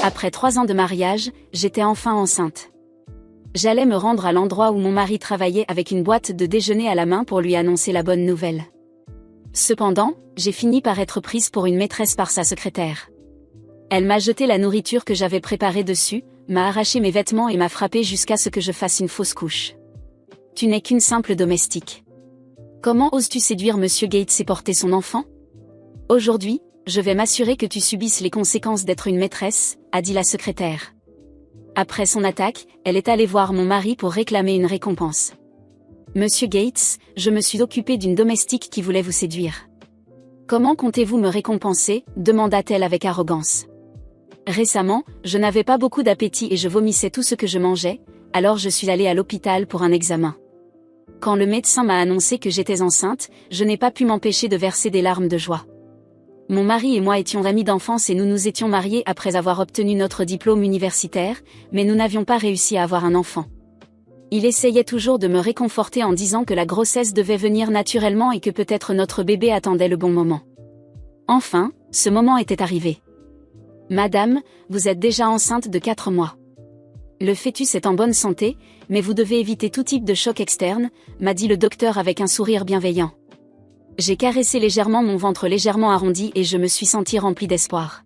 Après 3 ans de mariage, j'étais enfin enceinte. J'allais me rendre à l'endroit où mon mari travaillait avec une boîte de déjeuner à la main pour lui annoncer la bonne nouvelle. Cependant, j'ai fini par être prise pour une maîtresse par sa secrétaire. Elle m'a jeté la nourriture que j'avais préparée dessus, m'a arraché mes vêtements et m'a frappée jusqu'à ce que je fasse une fausse couche. Tu n'es qu'une simple domestique. Comment oses-tu séduire Monsieur Gates et porter son enfant? Aujourd'hui, je vais m'assurer que tu subisses les conséquences d'être une maîtresse, a dit la secrétaire. Après son attaque, elle est allée voir mon mari pour réclamer une récompense. Monsieur Gates, je me suis occupée d'une domestique qui voulait vous séduire. Comment comptez-vous me récompenser? Demanda-t-elle avec arrogance. Récemment, je n'avais pas beaucoup d'appétit et je vomissais tout ce que je mangeais, alors je suis allée à l'hôpital pour un examen. Quand le médecin m'a annoncé que j'étais enceinte, je n'ai pas pu m'empêcher de verser des larmes de joie. Mon mari et moi étions amis d'enfance et nous nous étions mariés après avoir obtenu notre diplôme universitaire, mais nous n'avions pas réussi à avoir un enfant. Il essayait toujours de me réconforter en disant que la grossesse devait venir naturellement et que peut-être notre bébé attendait le bon moment. Enfin, ce moment était arrivé. Madame, vous êtes déjà enceinte de 4 mois. Le fœtus est en bonne santé, mais vous devez éviter tout type de choc externe, m'a dit le docteur avec un sourire bienveillant. J'ai caressé légèrement mon ventre légèrement arrondi et je me suis sentie remplie d'espoir.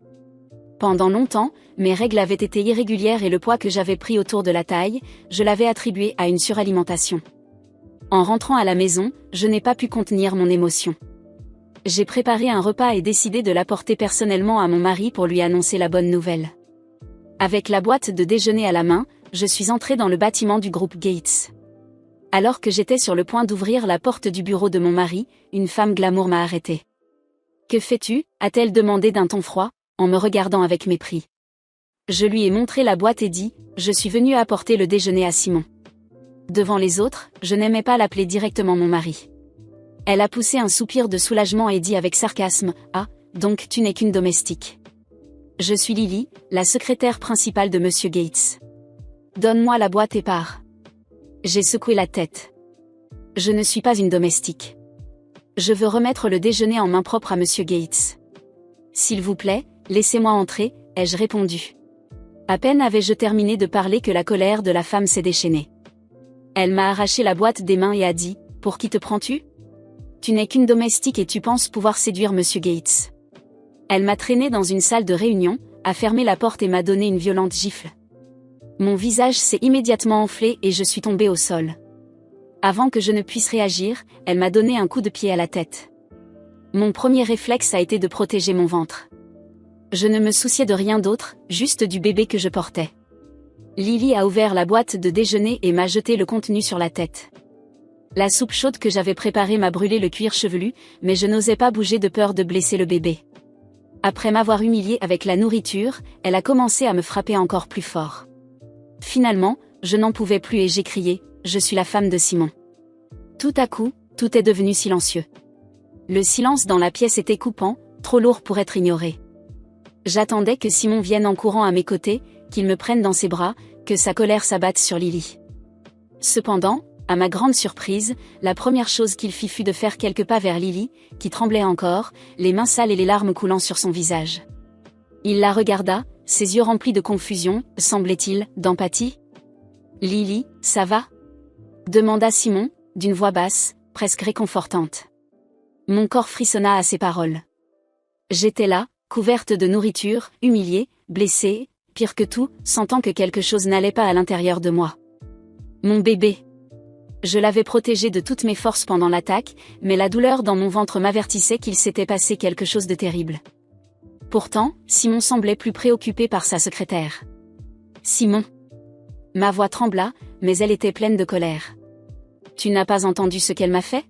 Pendant longtemps, mes règles avaient été irrégulières et le poids que j'avais pris autour de la taille, je l'avais attribué à une suralimentation. En rentrant à la maison, je n'ai pas pu contenir mon émotion. J'ai préparé un repas et décidé de l'apporter personnellement à mon mari pour lui annoncer la bonne nouvelle. Avec la boîte de déjeuner à la main, je suis entrée dans le bâtiment du groupe Gates. Alors que j'étais sur le point d'ouvrir la porte du bureau de mon mari, une femme glamour m'a arrêtée. « Que fais-tu » a-t-elle demandé d'un ton froid, en me regardant avec mépris. Je lui ai montré la boîte et dit « Je suis venue apporter le déjeuner à Simon ». Devant les autres, je n'aimais pas l'appeler directement mon mari. Elle a poussé un soupir de soulagement et dit avec sarcasme « Ah, donc tu n'es qu'une domestique. Je suis Lily, la secrétaire principale de Monsieur Gates. Donne-moi la boîte et pars. » J'ai secoué la tête. Je ne suis pas une domestique. Je veux remettre le déjeuner en main propre à Monsieur Gates. S'il vous plaît, laissez-moi entrer, ai-je répondu. À peine avais-je terminé de parler que la colère de la femme s'est déchaînée. Elle m'a arraché la boîte des mains et a dit « Pour qui te prends-tu? Tu n'es qu'une domestique et tu penses pouvoir séduire Monsieur Gates. » Elle m'a traîné dans une salle de réunion, a fermé la porte et m'a donné une violente gifle. Mon visage s'est immédiatement enflé et je suis tombée au sol. Avant que je ne puisse réagir, elle m'a donné un coup de pied à la tête. Mon premier réflexe a été de protéger mon ventre. Je ne me souciais de rien d'autre, juste du bébé que je portais. Lily a ouvert la boîte de déjeuner et m'a jeté le contenu sur la tête. La soupe chaude que j'avais préparée m'a brûlé le cuir chevelu, mais je n'osais pas bouger de peur de blesser le bébé. Après m'avoir humiliée avec la nourriture, elle a commencé à me frapper encore plus fort. Finalement, je n'en pouvais plus et j'ai crié « Je suis la femme de Simon ». Tout à coup, tout est devenu silencieux. Le silence dans la pièce était coupant, trop lourd pour être ignoré. J'attendais que Simon vienne en courant à mes côtés, qu'il me prenne dans ses bras, que sa colère s'abatte sur Lily. Cependant, à ma grande surprise, la première chose qu'il fit fut de faire quelques pas vers Lily, qui tremblait encore, les mains sales et les larmes coulant sur son visage. Il la regarda, ses yeux remplis de confusion, semblait-il, d'empathie. « Lily, ça va ?» demanda Simon, d'une voix basse, presque réconfortante. Mon corps frissonna à ces paroles. J'étais là, couverte de nourriture, humiliée, blessée, pire que tout, sentant que quelque chose n'allait pas à l'intérieur de moi. Mon bébé. Je l'avais protégé de toutes mes forces pendant l'attaque, mais la douleur dans mon ventre m'avertissait qu'il s'était passé quelque chose de terrible. Pourtant, Simon semblait plus préoccupé par sa secrétaire. « Simon !» Ma voix trembla, mais elle était pleine de colère. « Tu n'as pas entendu ce qu'elle m'a fait ?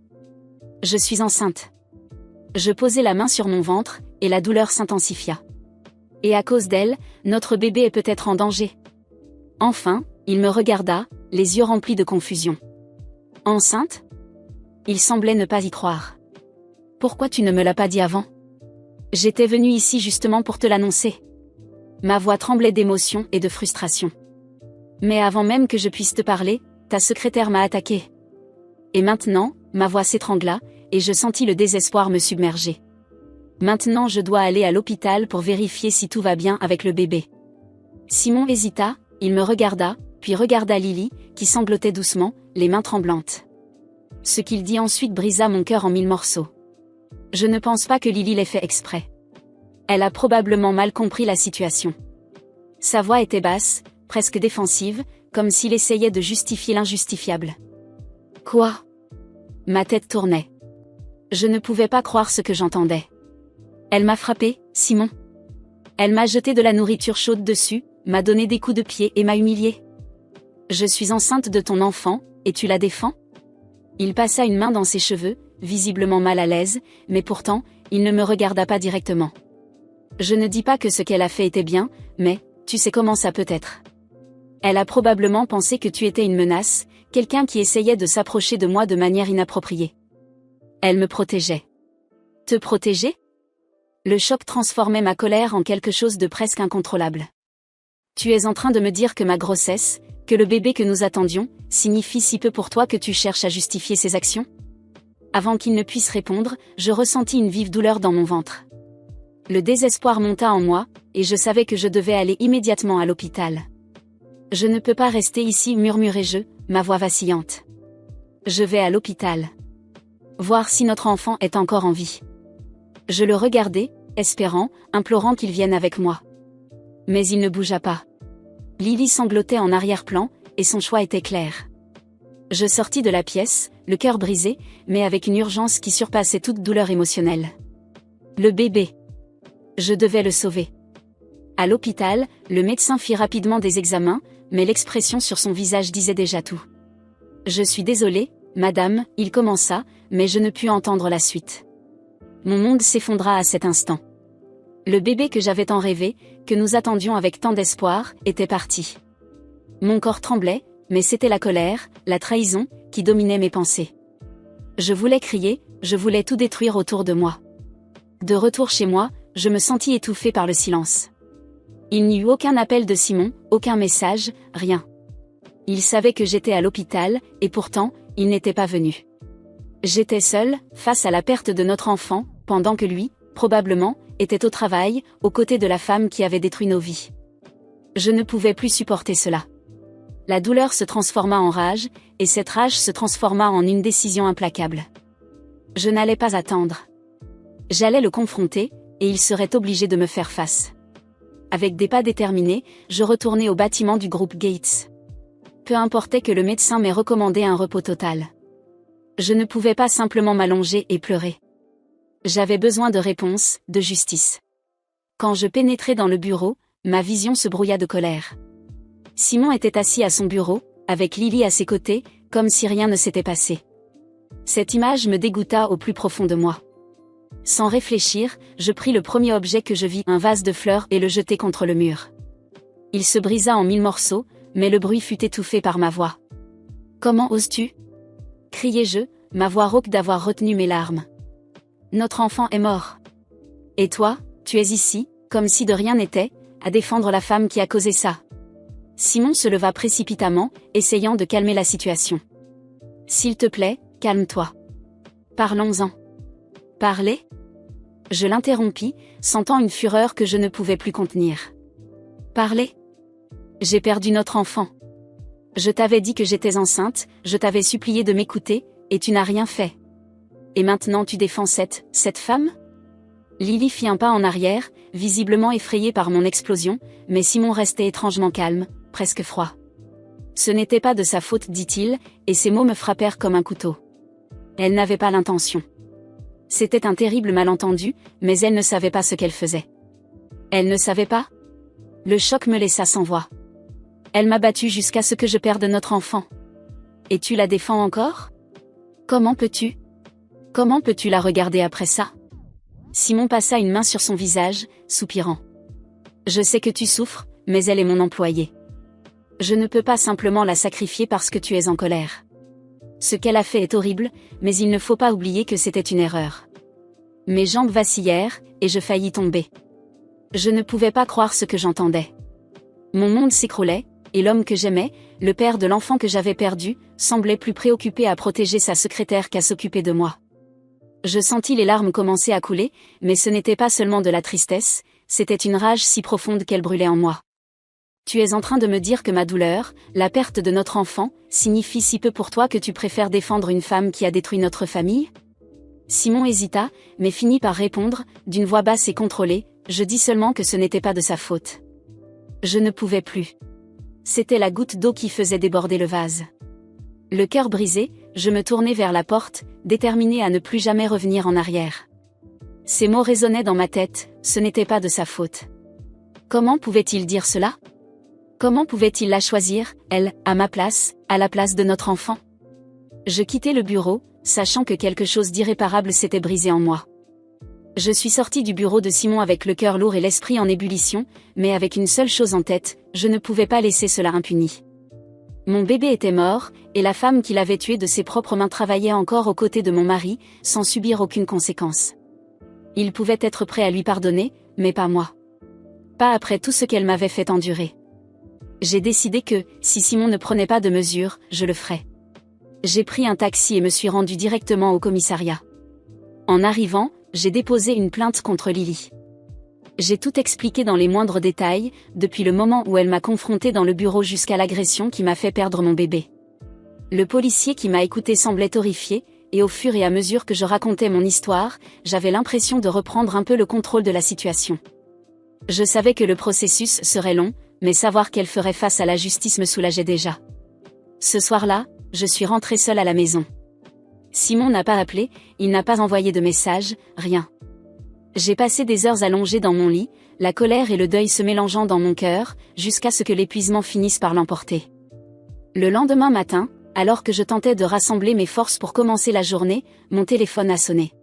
Je suis enceinte. » Je posai la main sur mon ventre, et la douleur s'intensifia. Et à cause d'elle, notre bébé est peut-être en danger. Enfin, il me regarda, les yeux remplis de confusion. « Enceinte ? » Il semblait ne pas y croire. « Pourquoi tu ne me l'as pas dit avant ? J'étais venue ici justement pour te l'annoncer. » Ma voix tremblait d'émotion et de frustration. « Mais avant même que je puisse te parler, ta secrétaire m'a attaqué. » Et maintenant, ma voix s'étrangla, et je sentis le désespoir me submerger. Maintenant je dois aller à l'hôpital pour vérifier si tout va bien avec le bébé. Simon hésita, il me regarda, puis regarda Lily, qui sanglotait doucement, les mains tremblantes. Ce qu'il dit ensuite brisa mon cœur en 1000 morceaux. Je ne pense pas que Lily l'ait fait exprès. Elle a probablement mal compris la situation. Sa voix était basse, presque défensive, comme s'il essayait de justifier l'injustifiable. Quoi ? Ma tête tournait. Je ne pouvais pas croire ce que j'entendais. Elle m'a frappé, Simon. Elle m'a jeté de la nourriture chaude dessus, m'a donné des coups de pied et m'a humilié. Je suis enceinte de ton enfant, et tu la défends ? Il passa une main dans ses cheveux, visiblement mal à l'aise, mais pourtant, il ne me regarda pas directement. Je ne dis pas que ce qu'elle a fait était bien, mais, tu sais comment ça peut être. Elle a probablement pensé que tu étais une menace, quelqu'un qui essayait de s'approcher de moi de manière inappropriée. Elle me protégeait. Te protéger ? Le choc transformait ma colère en quelque chose de presque incontrôlable. Tu es en train de me dire que ma grossesse, que le bébé que nous attendions, signifie si peu pour toi que tu cherches à justifier ces actions ? Avant qu'il ne puisse répondre, je ressentis une vive douleur dans mon ventre. Le désespoir monta en moi, et je savais que je devais aller immédiatement à l'hôpital. Je ne peux pas rester ici, murmurai-je, ma voix vacillante. Je vais à l'hôpital. Voir si notre enfant est encore en vie. Je le regardai, espérant, implorant qu'il vienne avec moi. Mais il ne bougea pas. Lily sanglotait en arrière-plan, et son choix était clair. Je sortis de la pièce, le cœur brisé, mais avec une urgence qui surpassait toute douleur émotionnelle. Le bébé. Je devais le sauver. À l'hôpital, le médecin fit rapidement des examens, mais l'expression sur son visage disait déjà tout. Je suis désolé, madame, il commença, mais je ne pus entendre la suite. Mon monde s'effondra à cet instant. Le bébé que j'avais tant rêvé, que nous attendions avec tant d'espoir, était parti. Mon corps tremblait, mais c'était la colère, la trahison, qui dominait mes pensées. Je voulais crier, je voulais tout détruire autour de moi. De retour chez moi, je me sentis étouffée par le silence. Il n'y eut aucun appel de Simon, aucun message, rien. Il savait que j'étais à l'hôpital, et pourtant, il n'était pas venu. J'étais seule, face à la perte de notre enfant, pendant que lui, probablement, était au travail, aux côtés de la femme qui avait détruit nos vies. Je ne pouvais plus supporter cela. La douleur se transforma en rage, et cette rage se transforma en une décision implacable. Je n'allais pas attendre. J'allais le confronter, et il serait obligé de me faire face. Avec des pas déterminés, je retournai au bâtiment du groupe Gates. Peu importait que le médecin m'ait recommandé un repos total. Je ne pouvais pas simplement m'allonger et pleurer. J'avais besoin de réponses, de justice. Quand je pénétrai dans le bureau, ma vision se brouilla de colère. Simon était assis à son bureau, avec Lily à ses côtés, comme si rien ne s'était passé. Cette image me dégoûta au plus profond de moi. Sans réfléchir, je pris le premier objet que je vis, un vase de fleurs, et le jetai contre le mur. Il se brisa en 1000 morceaux, mais le bruit fut étouffé par ma voix. « Comment oses-tu » criai-je, ma voix rauque d'avoir retenu mes larmes. « Notre enfant est mort. Et toi, tu es ici, comme si de rien n'était, à défendre la femme qui a causé ça. » Simon se leva précipitamment, essayant de calmer la situation. « S'il te plaît, calme-toi. Parlons-en. » « Parler ?» Je l'interrompis, sentant une fureur que je ne pouvais plus contenir. « Parler ? J'ai perdu notre enfant. Je t'avais dit que j'étais enceinte, je t'avais supplié de m'écouter, et tu n'as rien fait. Et maintenant tu défends cette femme ?» Lily fit un pas en arrière, visiblement effrayée par mon explosion, mais Simon restait étrangement calme, presque froid. « Ce n'était pas de sa faute, dit-il, et ses mots me frappèrent comme un couteau. Elle n'avait pas l'intention. C'était un terrible malentendu, mais elle ne savait pas ce qu'elle faisait. Elle ne savait pas ? Le choc me laissa sans voix. Elle m'a battue jusqu'à ce que je perde notre enfant. Et tu la défends encore ? Comment peux-tu ? Comment peux-tu la regarder après ça ? Simon passa une main sur son visage, soupirant. Je sais que tu souffres, mais elle est mon employée. Je ne peux pas simplement la sacrifier parce que tu es en colère. Ce qu'elle a fait est horrible, mais il ne faut pas oublier que c'était une erreur. Mes jambes vacillèrent, et je faillis tomber. Je ne pouvais pas croire ce que j'entendais. Mon monde s'écroulait, et l'homme que j'aimais, le père de l'enfant que j'avais perdu, semblait plus préoccupé à protéger sa secrétaire qu'à s'occuper de moi. Je sentis les larmes commencer à couler, mais ce n'était pas seulement de la tristesse, c'était une rage si profonde qu'elle brûlait en moi. Tu es en train de me dire que ma douleur, la perte de notre enfant, signifie si peu pour toi que tu préfères défendre une femme qui a détruit notre famille? Simon hésita, mais finit par répondre, d'une voix basse et contrôlée, je dis seulement que ce n'était pas de sa faute. Je ne pouvais plus. C'était la goutte d'eau qui faisait déborder le vase. Le cœur brisé, je me tournai vers la porte, déterminée à ne plus jamais revenir en arrière. Ces mots résonnaient dans ma tête, ce n'était pas de sa faute. Comment pouvait-il dire cela? Comment pouvait-il la choisir, elle, à ma place, à la place de notre enfant? Je quittai le bureau, sachant que quelque chose d'irréparable s'était brisé en moi. Je suis sortie du bureau de Simon avec le cœur lourd et l'esprit en ébullition, mais avec une seule chose en tête, je ne pouvais pas laisser cela impuni. Mon bébé était mort, et la femme qui l'avait tué de ses propres mains travaillait encore aux côtés de mon mari, sans subir aucune conséquence. Il pouvait être prêt à lui pardonner, mais pas moi. Pas après tout ce qu'elle m'avait fait endurer. J'ai décidé que, si Simon ne prenait pas de mesures, je le ferais. J'ai pris un taxi et me suis rendue directement au commissariat. En arrivant, j'ai déposé une plainte contre Lily. J'ai tout expliqué dans les moindres détails, depuis le moment où elle m'a confrontée dans le bureau jusqu'à l'agression qui m'a fait perdre mon bébé. Le policier qui m'a écouté semblait horrifié, et au fur et à mesure que je racontais mon histoire, j'avais l'impression de reprendre un peu le contrôle de la situation. Je savais que le processus serait long, mais savoir qu'elle ferait face à la justice me soulageait déjà. Ce soir-là, je suis rentrée seule à la maison. Simon n'a pas appelé, il n'a pas envoyé de message, rien. J'ai passé des heures allongée dans mon lit, la colère et le deuil se mélangeant dans mon cœur, jusqu'à ce que l'épuisement finisse par l'emporter. Le lendemain matin, alors que je tentais de rassembler mes forces pour commencer la journée, mon téléphone a sonné.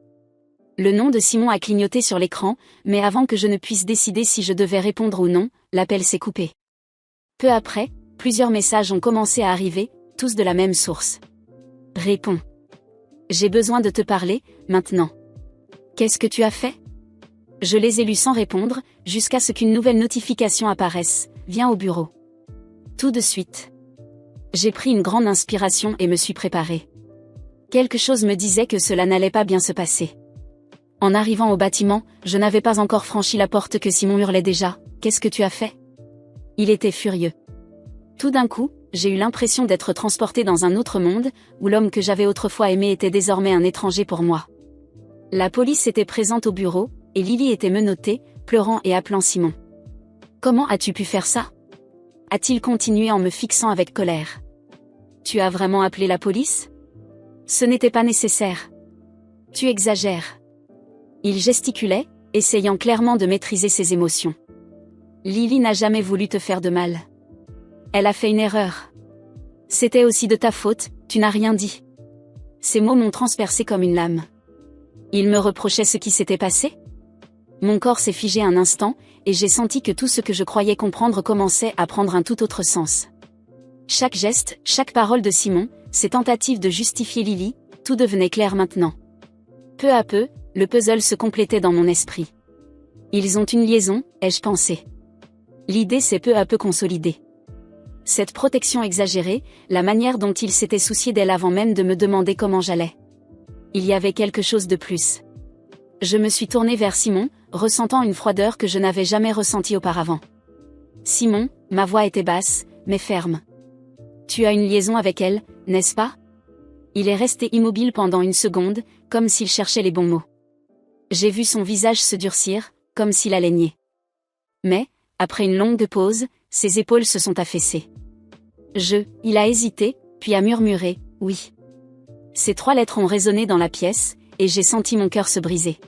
Le nom de Simon a clignoté sur l'écran, mais avant que je ne puisse décider si je devais répondre ou non, l'appel s'est coupé. Peu après, plusieurs messages ont commencé à arriver, tous de la même source. Réponds. J'ai besoin de te parler, maintenant. Qu'est-ce que tu as fait? Je les ai lus sans répondre, jusqu'à ce qu'une nouvelle notification apparaisse. Viens au bureau. Tout de suite. J'ai pris une grande inspiration et me suis préparée. Quelque chose me disait que cela n'allait pas bien se passer. En arrivant au bâtiment, je n'avais pas encore franchi la porte que Simon hurlait déjà. Qu'est-ce que tu as fait? Il était furieux. Tout d'un coup, j'ai eu l'impression d'être transportée dans un autre monde, où l'homme que j'avais autrefois aimé était désormais un étranger pour moi. La police était présente au bureau, et Lily était menottée, pleurant et appelant Simon. Comment as-tu pu faire ça? A-t-il continué en me fixant avec colère. Tu as vraiment appelé la police? Ce n'était pas nécessaire. Tu exagères. Il gesticulait, essayant clairement de maîtriser ses émotions. Lily n'a jamais voulu te faire de mal. Elle a fait une erreur. C'était aussi de ta faute, tu n'as rien dit. Ces mots m'ont transpercé comme une lame. Il me reprochait ce qui s'était passé? Mon corps s'est figé un instant, et j'ai senti que tout ce que je croyais comprendre commençait à prendre un tout autre sens. Chaque geste, chaque parole de Simon, ses tentatives de justifier Lily, tout devenait clair maintenant. Peu à peu, le puzzle se complétait dans mon esprit. Ils ont une liaison, ai-je pensé. L'idée s'est peu à peu consolidée. Cette protection exagérée, la manière dont il s'était soucié d'elle avant même de me demander comment j'allais. Il y avait quelque chose de plus. Je me suis tournée vers Simon, ressentant une froideur que je n'avais jamais ressentie auparavant. Simon, ma voix était basse, mais ferme. Tu as une liaison avec elle, n'est-ce pas? Il est resté immobile pendant une seconde, comme s'il cherchait les bons mots. J'ai vu son visage se durcir, comme s'il allait nier. Mais, après une longue pause, ses épaules se sont affaissées. Il a hésité, puis a murmuré, oui. Ces 3 lettres ont résonné dans la pièce, et j'ai senti mon cœur se briser.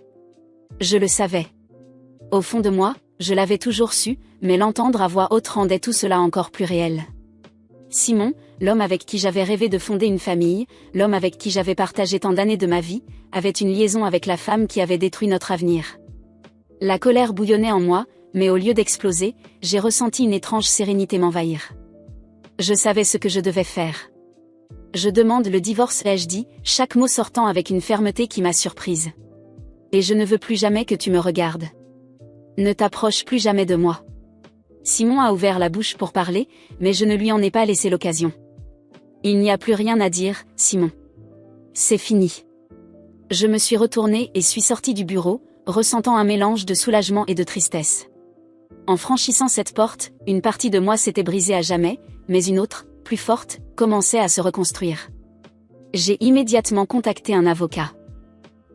Je le savais. Au fond de moi, je l'avais toujours su, mais l'entendre à voix haute rendait tout cela encore plus réel. Simon, l'homme avec qui j'avais rêvé de fonder une famille, l'homme avec qui j'avais partagé tant d'années de ma vie, avait une liaison avec la femme qui avait détruit notre avenir. La colère bouillonnait en moi, mais au lieu d'exploser, j'ai ressenti une étrange sérénité m'envahir. Je savais ce que je devais faire. Je demande le divorce, ai-je dit, chaque mot sortant avec une fermeté qui m'a surprise. Et je ne veux plus jamais que tu me regardes. Ne t'approche plus jamais de moi. Simon a ouvert la bouche pour parler, mais je ne lui en ai pas laissé l'occasion. Il n'y a plus rien à dire, Simon. C'est fini. Je me suis retournée et suis sortie du bureau, ressentant un mélange de soulagement et de tristesse. En franchissant cette porte, une partie de moi s'était brisée à jamais, mais une autre, plus forte, commençait à se reconstruire. J'ai immédiatement contacté un avocat.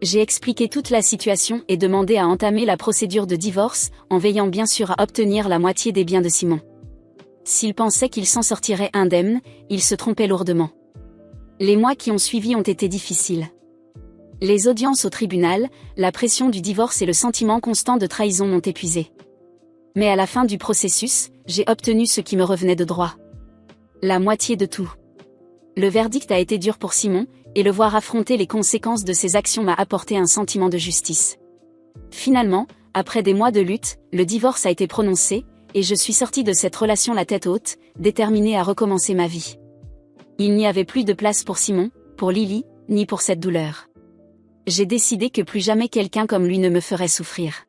J'ai expliqué toute la situation et demandé à entamer la procédure de divorce, en veillant bien sûr à obtenir la moitié des biens de Simon. S'il pensait qu'il s'en sortirait indemne, il se trompait lourdement. Les mois qui ont suivi ont été difficiles. Les audiences au tribunal, la pression du divorce et le sentiment constant de trahison m'ont épuisé. Mais à la fin du processus, j'ai obtenu ce qui me revenait de droit. La moitié de tout. Le verdict a été dur pour Simon, et le voir affronter les conséquences de ses actions m'a apporté un sentiment de justice. Finalement, après des mois de lutte, le divorce a été prononcé, et je suis sortie de cette relation la tête haute, déterminée à recommencer ma vie. Il n'y avait plus de place pour Simon, pour Lily, ni pour cette douleur. J'ai décidé que plus jamais quelqu'un comme lui ne me ferait souffrir.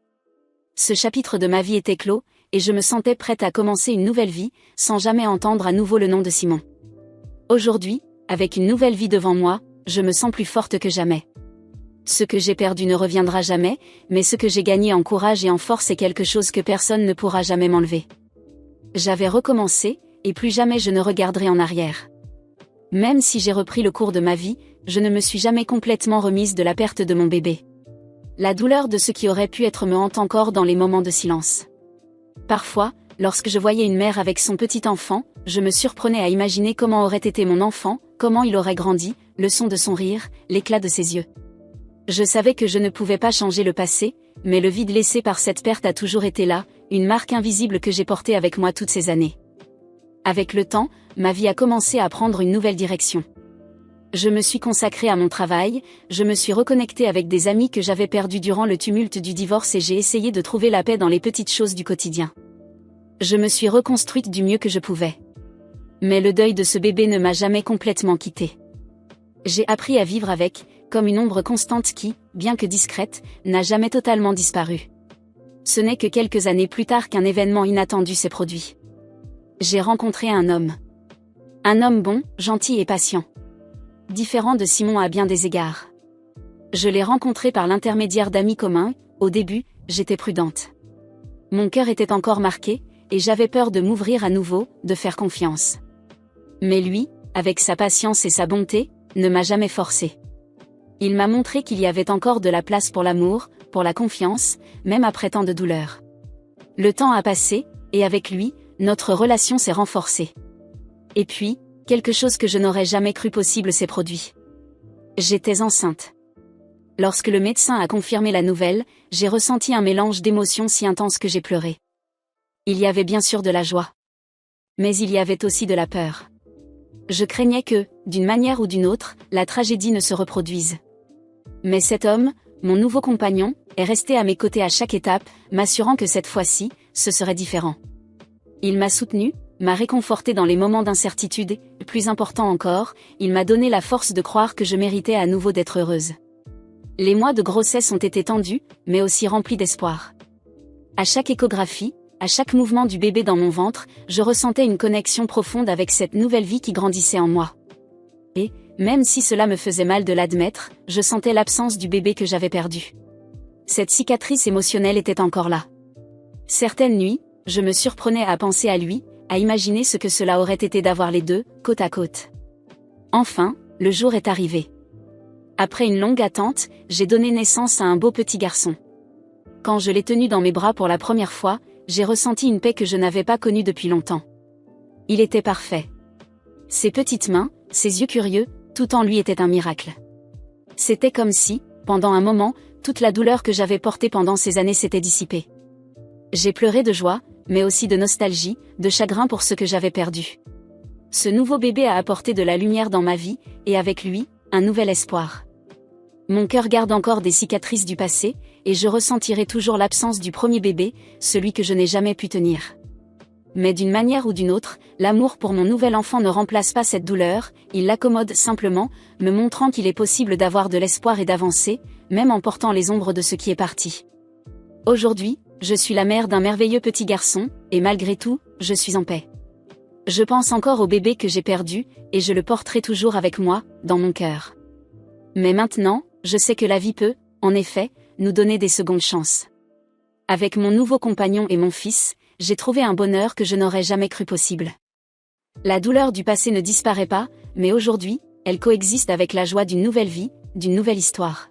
Ce chapitre de ma vie était clos, et je me sentais prête à commencer une nouvelle vie, sans jamais entendre à nouveau le nom de Simon. Aujourd'hui, avec une nouvelle vie devant moi, je me sens plus forte que jamais. Ce que j'ai perdu ne reviendra jamais, mais ce que j'ai gagné en courage et en force est quelque chose que personne ne pourra jamais m'enlever. J'avais recommencé, et plus jamais je ne regarderai en arrière. Même si j'ai repris le cours de ma vie, je ne me suis jamais complètement remise de la perte de mon bébé. La douleur de ce qui aurait pu être me hante encore dans les moments de silence. Parfois, lorsque je voyais une mère avec son petit enfant, je me surprenais à imaginer comment aurait été mon enfant, comment il aurait grandi, le son de son rire, l'éclat de ses yeux. Je savais que je ne pouvais pas changer le passé, mais le vide laissé par cette perte a toujours été là, une marque invisible que j'ai portée avec moi toutes ces années. Avec le temps, ma vie a commencé à prendre une nouvelle direction. Je me suis consacrée à mon travail, je me suis reconnectée avec des amis que j'avais perdus durant le tumulte du divorce et j'ai essayé de trouver la paix dans les petites choses du quotidien. Je me suis reconstruite du mieux que je pouvais. Mais le deuil de ce bébé ne m'a jamais complètement quittée. J'ai appris à vivre avec, comme une ombre constante qui, bien que discrète, n'a jamais totalement disparu. Ce n'est que quelques années plus tard qu'un événement inattendu s'est produit. J'ai rencontré un homme. Un homme bon, gentil et patient. Différent de Simon à bien des égards. Je l'ai rencontré par l'intermédiaire d'amis communs, au début, j'étais prudente. Mon cœur était encore marqué, et j'avais peur de m'ouvrir à nouveau, de faire confiance. Mais lui, avec sa patience et sa bonté, ne m'a jamais forcée. Il m'a montré qu'il y avait encore de la place pour l'amour, pour la confiance, même après tant de douleur. Le temps a passé, et avec lui, notre relation s'est renforcée. Et puis, quelque chose que je n'aurais jamais cru possible s'est produit. J'étais enceinte. Lorsque le médecin a confirmé la nouvelle, j'ai ressenti un mélange d'émotions si intense que j'ai pleuré. Il y avait bien sûr de la joie. Mais il y avait aussi de la peur. Je craignais que, d'une manière ou d'une autre, la tragédie ne se reproduise. Mais cet homme, mon nouveau compagnon, est resté à mes côtés à chaque étape, m'assurant que cette fois-ci, ce serait différent. Il m'a soutenue, m'a réconforté dans les moments d'incertitude et, plus important encore, il m'a donné la force de croire que je méritais à nouveau d'être heureuse. Les mois de grossesse ont été tendus, mais aussi remplis d'espoir. À chaque échographie, à chaque mouvement du bébé dans mon ventre, je ressentais une connexion profonde avec cette nouvelle vie qui grandissait en moi. Et, même si cela me faisait mal de l'admettre, je sentais l'absence du bébé que j'avais perdu. Cette cicatrice émotionnelle était encore là. Certaines nuits, je me surprenais à penser à lui, à imaginer ce que cela aurait été d'avoir les deux, côte à côte. Enfin, le jour est arrivé. Après une longue attente, j'ai donné naissance à un beau petit garçon. Quand je l'ai tenu dans mes bras pour la première fois, j'ai ressenti une paix que je n'avais pas connue depuis longtemps. Il était parfait. Ses petites mains, ses yeux curieux, tout en lui était un miracle. C'était comme si, pendant un moment, toute la douleur que j'avais portée pendant ces années s'était dissipée. J'ai pleuré de joie, mais aussi de nostalgie, de chagrin pour ce que j'avais perdu. Ce nouveau bébé a apporté de la lumière dans ma vie, et avec lui, un nouvel espoir. Mon cœur garde encore des cicatrices du passé, et je ressentirai toujours l'absence du premier bébé, celui que je n'ai jamais pu tenir. Mais d'une manière ou d'une autre, l'amour pour mon nouvel enfant ne remplace pas cette douleur, il l'accommode simplement, me montrant qu'il est possible d'avoir de l'espoir et d'avancer, même en portant les ombres de ce qui est parti. Aujourd'hui, je suis la mère d'un merveilleux petit garçon, et malgré tout, je suis en paix. Je pense encore au bébé que j'ai perdu, et je le porterai toujours avec moi, dans mon cœur. Mais maintenant, je sais que la vie peut, en effet, nous donner des secondes chances. Avec mon nouveau compagnon et mon fils, j'ai trouvé un bonheur que je n'aurais jamais cru possible. La douleur du passé ne disparaît pas, mais aujourd'hui, elle coexiste avec la joie d'une nouvelle vie, d'une nouvelle histoire.